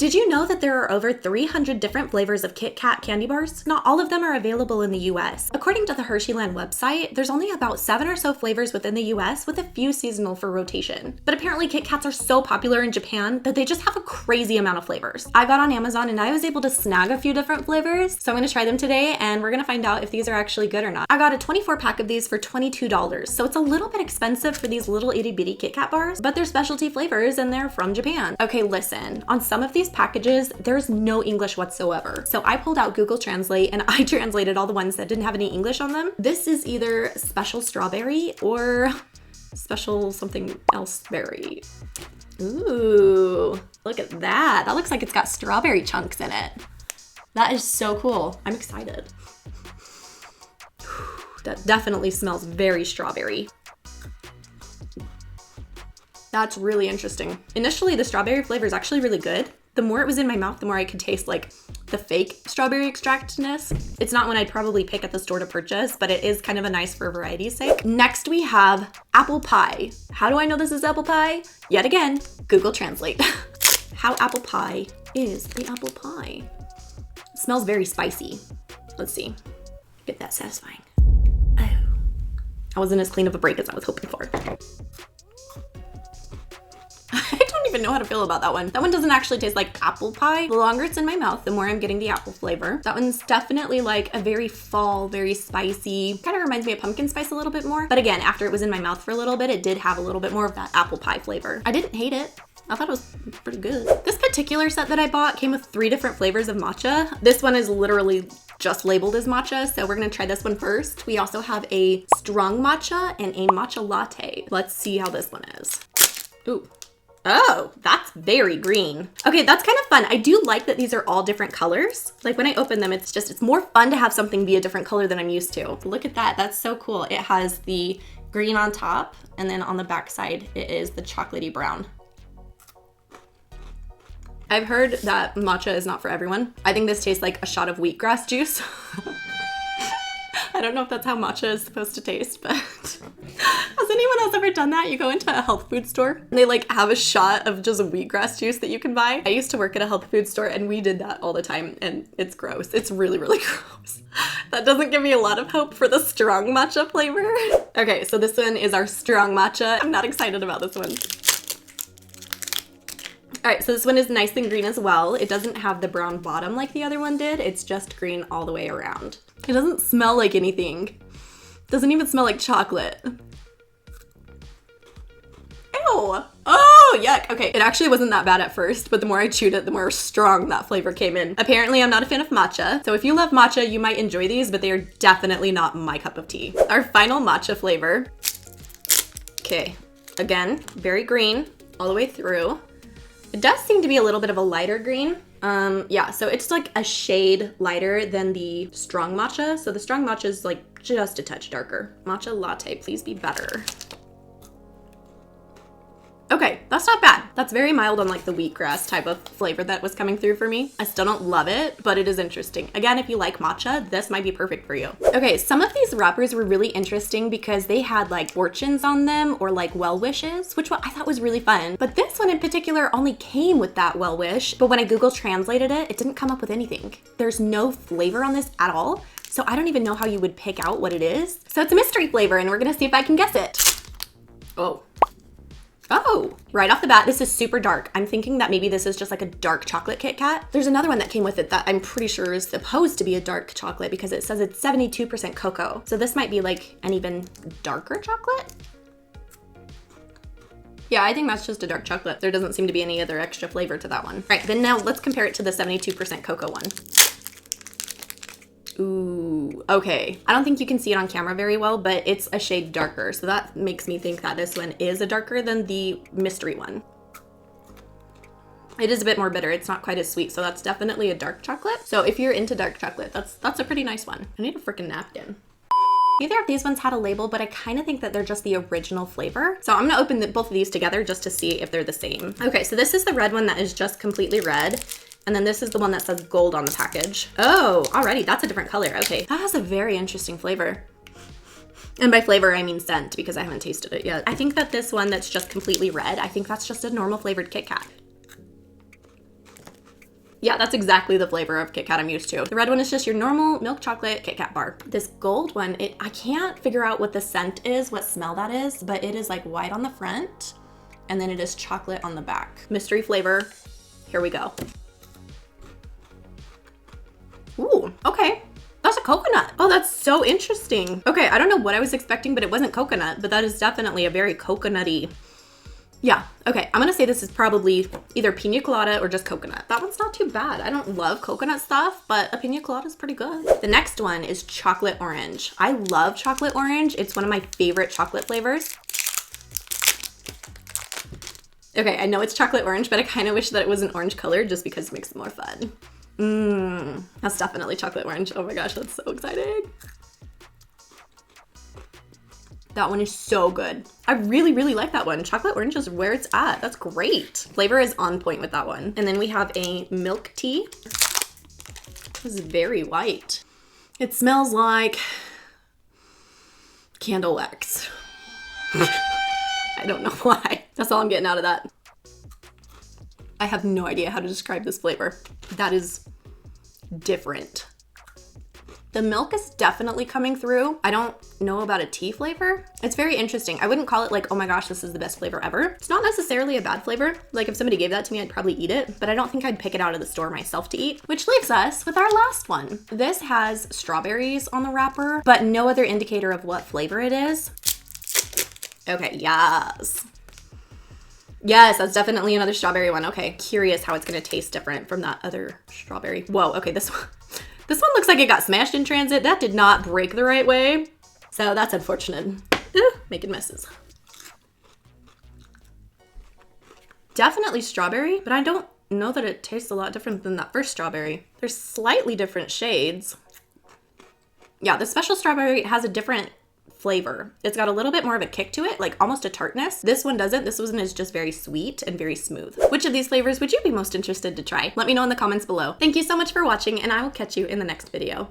Did you know that there are over 300 different flavors of Kit Kat candy bars? Not all of them are available in the US. According to the Hersheyland website, there's only about 7 or so flavors within the US with a few seasonal for rotation. But apparently Kit Kats are so popular in Japan that they just have a crazy amount of flavors. I got on Amazon and I was able to snag a few different flavors, so I'm gonna try them today and we're gonna find out if these are actually good or not. I got a 24 pack of these for $22, so it's a little bit expensive for these little itty bitty Kit Kat bars, but they're specialty flavors and they're from Japan. Okay, listen, on some of these packages, there's no English whatsoever. So I pulled out Google Translate and I translated all the ones that didn't have any English on them. This is either special strawberry or special something else berry. Ooh, look at that. That looks like it's got strawberry chunks in it. That is so cool. I'm excited. That definitely smells very strawberry. That's really interesting. Initially, the strawberry flavor is actually really good. The more it was in my mouth, the more I could taste like the fake strawberry extractness. It's not one I'd probably pick at the store to purchase, but it is kind of a nice for variety's sake. Next we have apple pie. How do I know this is apple pie? Yet again, Google Translate. How apple pie is the apple pie? It smells very spicy. Let's see. Get that satisfying. Oh. I wasn't as clean of a break as I was hoping for. I don't even know how to feel about that one. That one doesn't actually taste like apple pie. The longer it's in my mouth, the more I'm getting the apple flavor. That one's definitely like a very fall, very spicy, kind of reminds me of pumpkin spice a little bit more. But again, after it was in my mouth for a little bit, it did have a little bit more of that apple pie flavor. I didn't hate it. I thought it was pretty good. This particular set that I bought came with 3 different flavors of matcha. This one is literally just labeled as matcha, so we're gonna try this one first. We also have a strong matcha and a matcha latte. Let's see how this one is. Ooh. Oh, that's very green. Okay, that's kind of fun. I do like that these are all different colors. Like when I open them, it's more fun to have something be a different color than I'm used to. Look at that, that's so cool. It has the green on top, and then on the back side, it is the chocolatey brown. I've heard that matcha is not for everyone. I think this tastes like a shot of wheatgrass juice. I don't know if that's how matcha is supposed to taste, but has anyone else ever done that? You go into a health food store and they like have a shot of just wheatgrass juice that you can buy. I used to work at a health food store and we did that all the time and it's gross. It's really, really gross. That doesn't give me a lot of hope for the strong matcha flavor. Okay, so this one is our strong matcha. I'm not excited about this one. All right, so this one is nice and green as well. It doesn't have the brown bottom like the other one did. It's just green all the way around. It doesn't smell like anything. It doesn't even smell like chocolate. Ew. Oh, yuck. Okay, it actually wasn't that bad at first, but the more I chewed it, the more strong that flavor came in. Apparently, I'm not a fan of matcha. So if you love matcha, you might enjoy these, but they are definitely not my cup of tea. Our final matcha flavor. Okay, again, very green all the way through. It does seem to be a little bit of a lighter green. Yeah, so it's like a shade lighter than the strong matcha. So the strong matcha is like just a touch darker. Matcha latte, please be better. Okay, that's not bad. That's very mild on like the wheatgrass type of flavor that was coming through for me. I still don't love it, but it is interesting. Again, if you like matcha, this might be perfect for you. Okay, some of these wrappers were really interesting because they had like fortunes on them or like well wishes, which I thought was really fun. But this one in particular only came with that well wish, but when I Google translated it, it didn't come up with anything. There's no flavor on this at all, so I don't even know how you would pick out what it is. So it's a mystery flavor and we're gonna see if I can guess it. Oh. Oh, right off the bat, this is super dark. I'm thinking that maybe this is just like a dark chocolate Kit Kat. There's another one that came with it that I'm pretty sure is supposed to be a dark chocolate because it says it's 72% cocoa. So this might be like an even darker chocolate. Yeah, I think that's just a dark chocolate. There doesn't seem to be any other extra flavor to that one. All right, then now let's compare it to the 72% cocoa one. Ooh, okay. I don't think you can see it on camera very well, but it's a shade darker. So that makes me think that this one is a darker than the mystery one. It is a bit more bitter. It's not quite as sweet. So that's definitely a dark chocolate. So if you're into dark chocolate, that's a pretty nice one. I need a freaking napkin. Neither of these ones had a label, but I kind of think that they're just the original flavor. So I'm gonna open both of these together just to see if they're the same. Okay, so this is the red one that is just completely red. And then this is the one that says gold on the package. Oh, alrighty, that's a different color. Okay, that has a very interesting flavor. And by flavor, I mean scent because I haven't tasted it yet. I think that this one that's just completely red, I think that's just a normal flavored Kit Kat. Yeah, that's exactly the flavor of Kit Kat I'm used to. The red one is just your normal milk chocolate Kit Kat bar. This gold one, I can't figure out what the scent is, what smell that is, but it is like white on the front and then it is chocolate on the back. Mystery flavor, here we go. Ooh, okay. That's a coconut. Oh, that's so interesting. Okay, I don't know what I was expecting, but it wasn't coconut, but that is definitely a very coconutty. Yeah, okay, I'm gonna say this is probably either pina colada or just coconut. That one's not too bad. I don't love coconut stuff, but a pina colada is pretty good. The next one is chocolate orange. I love chocolate orange. It's one of my favorite chocolate flavors. Okay, I know it's chocolate orange, but I kind of wish that it was an orange color just because it makes it more fun. That's definitely chocolate orange. Oh my gosh, that's so exciting. That one is so good. I really, really like that one. Chocolate orange is where it's at. That's great. Flavor is on point with that one. And then we have a milk tea. This is very white. It smells like candle wax. I don't know why. That's all I'm getting out of that. I have no idea how to describe this flavor. That is different. The milk is definitely coming through. I don't know about a tea flavor. It's very interesting. I wouldn't call it like, oh my gosh, this is the best flavor ever. It's not necessarily a bad flavor. Like if somebody gave that to me, I'd probably eat it, but I don't think I'd pick it out of the store myself to eat, which leaves us with our last one. This has strawberries on the wrapper, but no other indicator of what flavor it is. Okay, yes. Yes, that's definitely another strawberry one. Okay, curious how it's gonna taste different from that other strawberry. Whoa, okay, this one looks like it got smashed in transit. That did not break the right way. So that's unfortunate. Making messes. Definitely strawberry, but I don't know that it tastes a lot different than that first strawberry. There's slightly different shades. Yeah, the special strawberry has a different flavor. It's got a little bit more of a kick to it, like almost a tartness. This one doesn't. This one is just very sweet and very smooth. Which of these flavors would you be most interested to try? Let me know in the comments below. Thank you so much for watching, and I will catch you in the next video.